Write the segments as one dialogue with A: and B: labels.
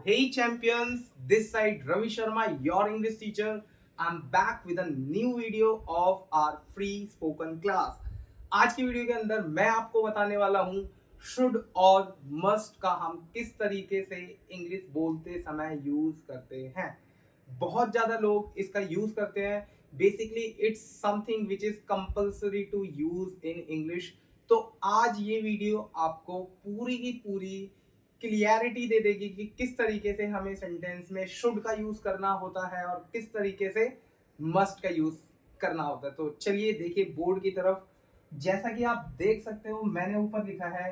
A: Hey champions, this side Ravi Sharma, your English teacher. I'm back with a new video of our free spoken class. आज की video के अंदर मैं आपको बताने वाला हूँ शुड और मस्ट का हम किस तरीके से इंग्लिश बोलते समय यूज करते हैं। बहुत ज्यादा लोग इसका यूज करते हैं। Basically it's something which is compulsory to use in English. तो आज ये वीडियो आपको पूरी की पूरी क्लियरिटी दे देगी कि किस तरीके से हमें सेंटेंस में शुड का यूज करना होता है और किस तरीके से मस्ट का यूज करना होता है। तो चलिए देखिए बोर्ड की तरफ। जैसा कि आप देख सकते हो मैंने ऊपर लिखा है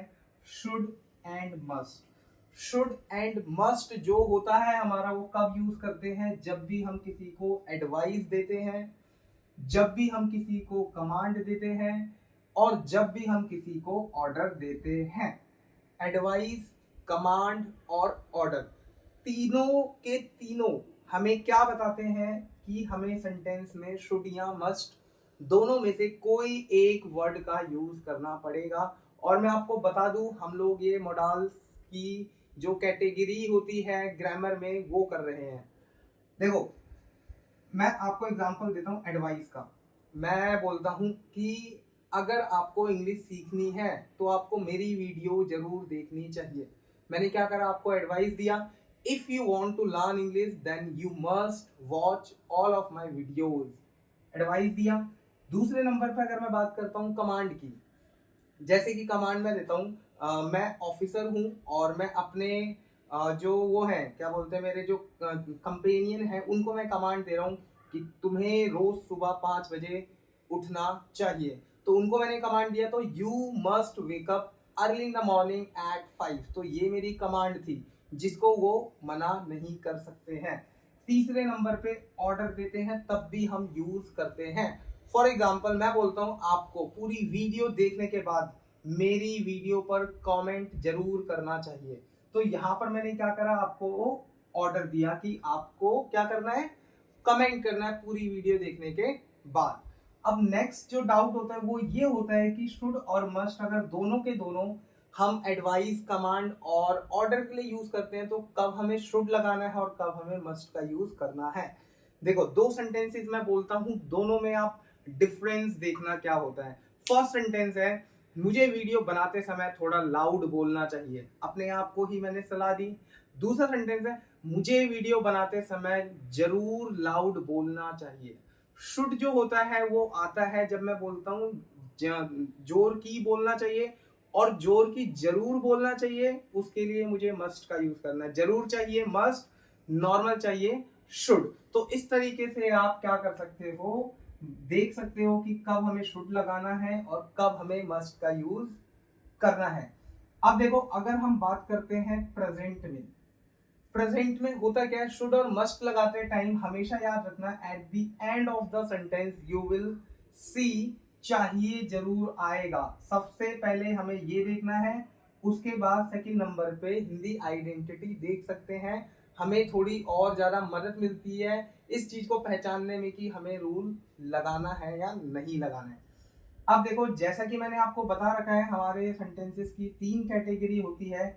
A: should and must. Should and must जो होता है हमारा वो कब यूज करते हैं? जब भी हम किसी को एडवाइस देते हैं, जब भी हम किसी को कमांड देते हैं और जब भी हम किसी को ऑर्डर देते हैं। एडवाइस, कमांड और ऑर्डर तीनों के तीनों हमें क्या बताते हैं कि हमें सेंटेंस में शुड या मस्ट दोनों में से कोई एक वर्ड का यूज करना पड़ेगा। और मैं आपको बता दूं हम लोग ये मॉडल्स की जो कैटेगरी होती है ग्रामर में वो कर रहे हैं। देखो मैं आपको एग्जांपल देता हूँ एडवाइस का। मैं बोलता हूँ कि अगर आपको इंग्लिश सीखनी है तो आपको मेरी वीडियो जरूर देखनी चाहिए। मैंने क्या करा, आपको एडवाइस दिया, if you want to learn English then you must watch all of my videos. Advice दिया। दूसरे नंबर पर अगर मैं बात करता हूँ कमांड की, जैसे कि कमांड में देता हूँ मैं ऑफिसर हूँ और मैं अपने जो वो है क्या बोलते हैं मेरे जो कंपेनियन है उनको मैं कमांड दे रहा हूँ कि तुम्हें रोज सुबह 5 बजे उठना चाहिए। तो उनको मैंने कमांड दिया तो you must wake up early in the morning at 5। तो ये मेरी कमांड थी जिसको वो मना नहीं कर सकते हैं। तीसरे नंबर पे ऑर्डर देते हैं तब भी हम यूज करते हैं। फॉर एग्जाम्पल मैं बोलता हूँ आपको पूरी वीडियो देखने के बाद मेरी वीडियो पर कमेंट जरूर करना चाहिए। तो यहाँ पर मैंने क्या करा, आपको ऑर्डर दिया कि आपको क्या करना है, कमेंट करना है पूरी वीडियो देखने के बाद। अब नेक्स्ट जो डाउट होता है वो ये होता है कि शुड और मस्ट अगर दोनों के दोनों हम एडवाइस, कमांड और ऑर्डर के लिए यूज करते हैं तो कब हमें शुड लगाना है और कब हमें मस्ट का यूज करना है। देखो दो सेंटेंसेस मैं बोलता हूं, दोनों में आप डिफरेंस देखना क्या होता है। फर्स्ट सेंटेंस है मुझे वीडियो बनाते समय थोड़ा लाउड बोलना चाहिए, अपने आप को ही मैंने सलाह दी। दूसरा सेंटेंस है मुझे वीडियो बनाते समय जरूर लाउड बोलना चाहिए। शुड जो होता है वो आता है जब मैं बोलता हूँ जोर की बोलना चाहिए और जोर की जरूर बोलना चाहिए, उसके लिए मुझे मस्ट का यूज करना है। जरूर चाहिए मस्ट, नॉर्मल चाहिए शुड। तो इस तरीके से आप क्या कर सकते हो, देख सकते हो कि कब हमें शुड लगाना है और कब हमें मस्ट का यूज करना है। अब देखो अगर हम बात करते हैं प्रेजेंट में, प्रेजेंट में होता क्या है, शुड और मस्ट लगाते टाइम हमेशा याद रखना at the end of the sentence you will see चाहिए जरूर आएगा। सबसे पहले हमें ये देखना है, उसके बाद सेकंड नंबर पे हिंदी आइडेंटिटी देख सकते हैं। हमें थोड़ी और ज्यादा मदद मिलती है इस चीज को पहचानने में कि हमें रूल लगाना है या नहीं लगाना है। अब देखो जैसा कि मैंने आपको बता रखा है हमारे सेंटेंसेस की तीन कैटेगरी होती है,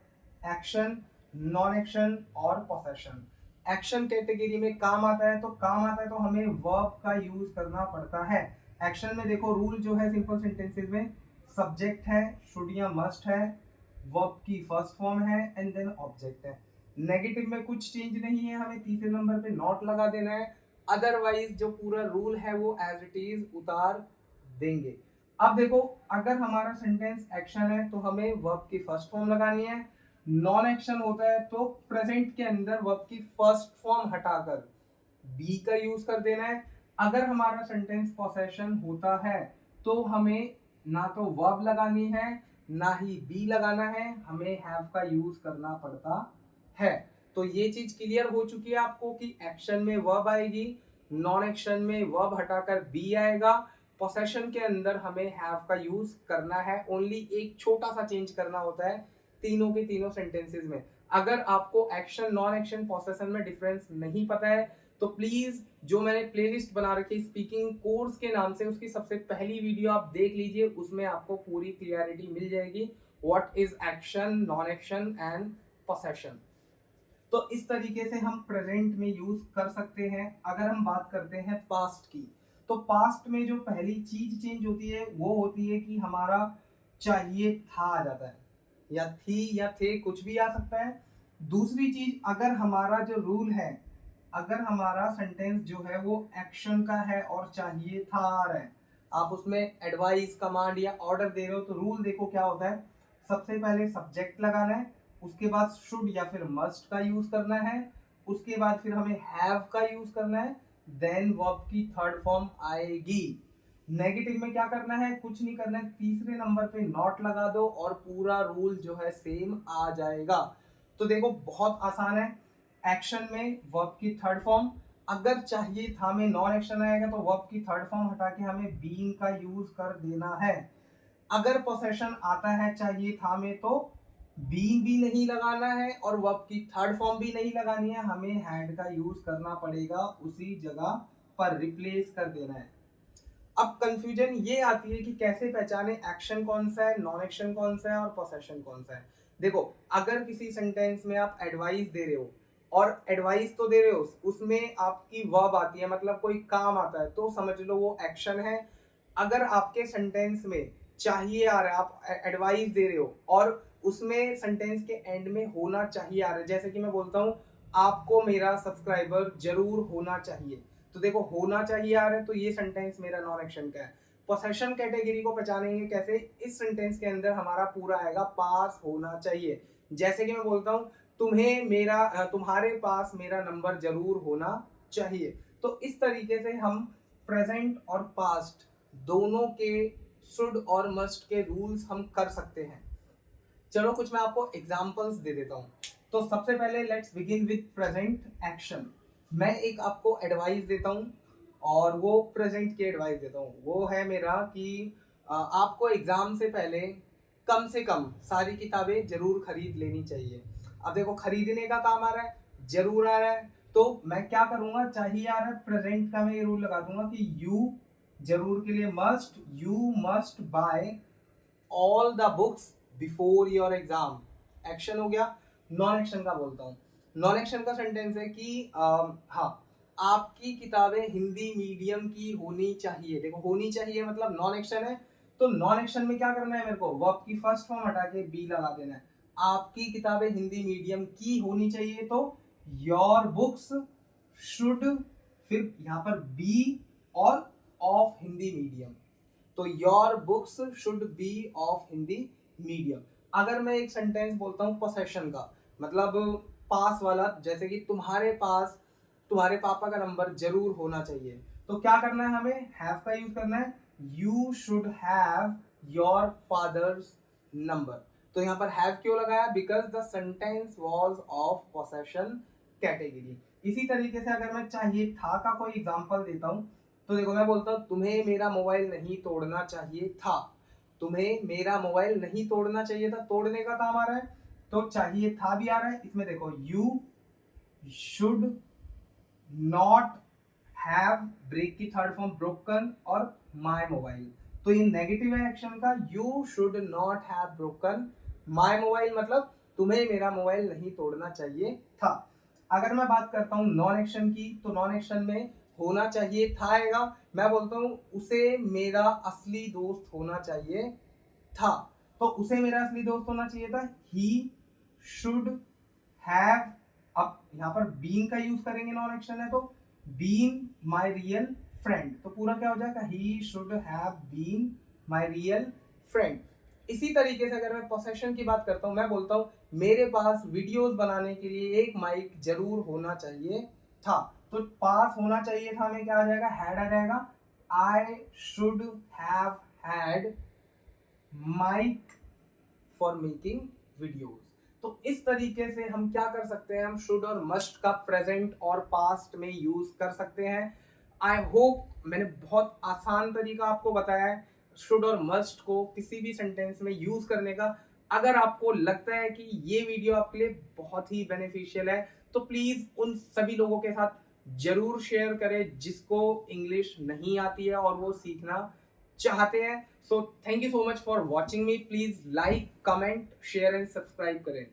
A: एक्शन, नॉन एक्शन और पोसेशन। एक्शन कैटेगरी में काम आता है तो हमें वर्ब का यूज करना पड़ता है। एक्शन में देखो रूल जो है सिंपल सेंटेंसेस में सब्जेक्ट है, शुड या मस्ट है, वर्ब की फर्स्ट फॉर्म है एंड देन ऑब्जेक्ट है। नेगेटिव में कुछ चेंज नहीं है, हमें तीसरे नंबर पे नॉट लगा देना है, अदरवाइज जो पूरा रूल है वो एज इट इज उतार देंगे। अब देखो अगर हमारा सेंटेंस एक्शन है तो हमें वर्ब की फर्स्ट फॉर्म लगानी है। नॉन एक्शन होता है तो प्रेजेंट के अंदर वर्ब की फर्स्ट फॉर्म हटाकर बी का यूज कर देना है। अगर हमारा सेंटेंस पोसेशन होता है तो हमें ना तो वर्ब लगानी है ना ही बी लगाना है, हमें हैव का यूज करना पड़ता है। तो ये चीज क्लियर हो चुकी है आपको कि एक्शन में वर्ब आएगी, नॉन एक्शन में वर्ब हटाकर बी आएगा, पोसेशन के अंदर हमें हैव का यूज करना है। ओनली एक छोटा सा चेंज करना होता है तीनों के तीनों सेंटेंसेस में। अगर आपको एक्शन, नॉन एक्शन, पोसेशन में डिफरेंस नहीं पता है तो प्लीज जो मैंने प्लेलिस्ट बना रखी स्पीकिंग कोर्स के नाम से उसकी सबसे पहली वीडियो आप देख लीजिए, उसमें आपको पूरी क्लियरिटी मिल जाएगी what is action, non action and possession. तो इस तरीके से हम प्रेजेंट में यूज कर सकते हैं। अगर हम बात करते हैं पास्ट की, तो पास्ट में जो पहली चीज चेंज होती है वो होती है कि हमारा चाहिए था आ जाता है, या थी या थे, कुछ भी आ सकता है। दूसरी चीज, अगर हमारा जो रूल है, अगर हमारा सेंटेंस जो है वो एक्शन का है और चाहिए था आ रहा है, आप उसमें एडवाइस, कमांड या ऑर्डर दे रहे हो, तो रूल देखो क्या होता है। सबसे पहले सब्जेक्ट लगाना है, उसके बाद शुड या फिर मस्ट का यूज करना है, उसके बाद फिर हमें हैव का यूज करना है, देन वर्ब की थर्ड फॉर्म आएगी। नेगेटिव में क्या करना है, कुछ नहीं करना है, तीसरे नंबर पे नॉट लगा दो और पूरा रूल जो है सेम आ जाएगा। तो देखो बहुत आसान है। एक्शन में वर्ब की थर्ड फॉर्म, अगर चाहिए था में नॉन एक्शन आएगा तो वर्ब की थर्ड फॉर्म हटा के हमें बीन का यूज कर देना है। अगर पोसेशन आता है चाहिए था में तो बीन भी नहीं लगाना है और वर्ब की थर्ड फॉर्म भी नहीं लगानी है, हमें हैड का यूज करना पड़ेगा, उसी जगह पर रिप्लेस कर देना है। अब कंफ्यूजन ये आती है कि कैसे पहचाने एक्शन कौन सा है, नॉन एक्शन कौन सा है और पोसेशन कौन सा है। देखो, अगर किसी सेंटेंस में आप एडवाइस दे रहे हो और एडवाइस तो दे रहे हो, उसमें आपकी वर्ब आती है, मतलब कोई काम आता है, तो समझ लो वो एक्शन है। अगर आपके सेंटेंस में चाहिए आ रहा है, आप एडवाइस दे रहे हो और उसमें सेंटेंस के एंड में होना चाहिए आ रहा है, जैसे कि मैं बोलता हूँ आपको मेरा सब्सक्राइबर जरूर होना चाहिए, तो देखो होना चाहिए आ रहा है, तो ये सेंटेंस मेरा नॉन एक्शन का है। पोसेशन कैटेगरी को पहचानेंगे कैसे, इस सेंटेंस के अंदर हमारा पूरा आएगा पास होना चाहिए। जैसे कि मैं बोलता हूँ तुम्हारे पास मेरा नंबर जरूर होना चाहिए। तो इस तरीके से हम प्रेजेंट और पास्ट दोनों के शुड और मस्ट के रूल्स हम कर सकते हैं। चलो कुछ मैं आपको एग्जांपल्स दे देता हूँ। तो सबसे पहले let's begin with present action. मैं एक आपको एडवाइस देता हूँ और वो प्रेजेंट की एडवाइस देता हूँ। वो है मेरा कि आपको एग्जाम से पहले कम से कम सारी किताबें जरूर खरीद लेनी चाहिए। अब देखो खरीदने का काम आ रहा है, जरूर आ रहा है, तो मैं क्या करूंगा, चाहिए आ रहा है, प्रेजेंट का मैं ये रूल लगा दूंगा कि यू, जरूर के लिए must, you must buy all the books before your exam. Action हो गया। नॉन एक्शन का बोलता हूँ। नॉन एक्शन का सेंटेंस है कि हाँ, आपकी किताबें हिंदी मीडियम की होनी चाहिए। देखो होनी चाहिए मतलब नॉन एक्शन है, तो नॉन एक्शन में क्या करना है, मेरे को वर्ब की फर्स्ट फॉर्म हटा के बी लगा देना है। आपकी किताबें हिंदी मीडियम की होनी चाहिए, तो योर बुक्स शुड, फिर यहाँ पर बी और ऑफ हिंदी मीडियम, तो your books should be of Hindi medium. अगर मैं एक सेंटेंस बोलता हूँ पोसेशन का, मतलब पास वाला, जैसे कि तुम्हारे पास तुम्हारे पापा का नंबर जरूर होना चाहिए, तो क्या करना है, हमें हैव का यूज करना है। You should have your fathers number. तो यहाँ पर हैव क्यों लगाया, because the sentence was of possession category. इसी तरीके से अगर मैं चाहिए था का कोई एग्जांपल देता हूँ, तो देखो मैं बोलता हूँ तुम्हें मेरा मोबाइल नहीं तोड़ना चाहिए था। तुम्हें मेरा मोबाइल नहीं तोड़ना चाहिए था, तोड़ने का काम आ रहा है, तो चाहिए था भी आ रहा है। इसमें देखो you should not have, break की थर्ड फॉर्म ब्रोकन और माय मोबाइल, तो ये नेगेटिव है एक्शन का। You should not have broken my mobile, मतलब तुम्हें मेरा मोबाइल नहीं तोड़ना चाहिए था। अगर मैं बात करता हूँ नॉन एक्शन की, तो नॉन एक्शन में होना चाहिए था आएगा। मैं बोलता हूँ उसे मेरा असली दोस्त होना चाहिए था, तो उसे मेरा असली दोस्त होना चाहिए था। ही शुड हैव, अब यहाँ पर बीन का यूज करेंगे, नॉन एक्शन है तो बीन माई रियल फ्रेंड, तो पूरा क्या हो जाएगा, he should have been my real friend. इसी तरीके से अगर मैं पोसेशन की बात करता हूँ, मैं बोलता हूँ मेरे पास वीडियोस बनाने के लिए एक माइक जरूर होना चाहिए था, तो पास होना चाहिए था में क्या आ जाएगा, हैड आ जाएगा। I should have had mike for making videos. तो इस तरीके से हम क्या कर सकते हैं, हम शुड और मस्ट का प्रेजेंट और पास्ट में यूज कर सकते हैं। आई होप मैंने बहुत आसान तरीका आपको बताया है शुड और मस्ट को किसी भी सेंटेंस में यूज करने का। अगर आपको लगता है कि ये वीडियो आपके लिए बहुत ही बेनिफिशियल है, तो प्लीज उन सभी लोगों के साथ जरूर शेयर करें जिसको इंग्लिश नहीं आती है और वो सीखना चाहते हैं। So thank you so much for watching me. Please like, comment, share and subscribe करें।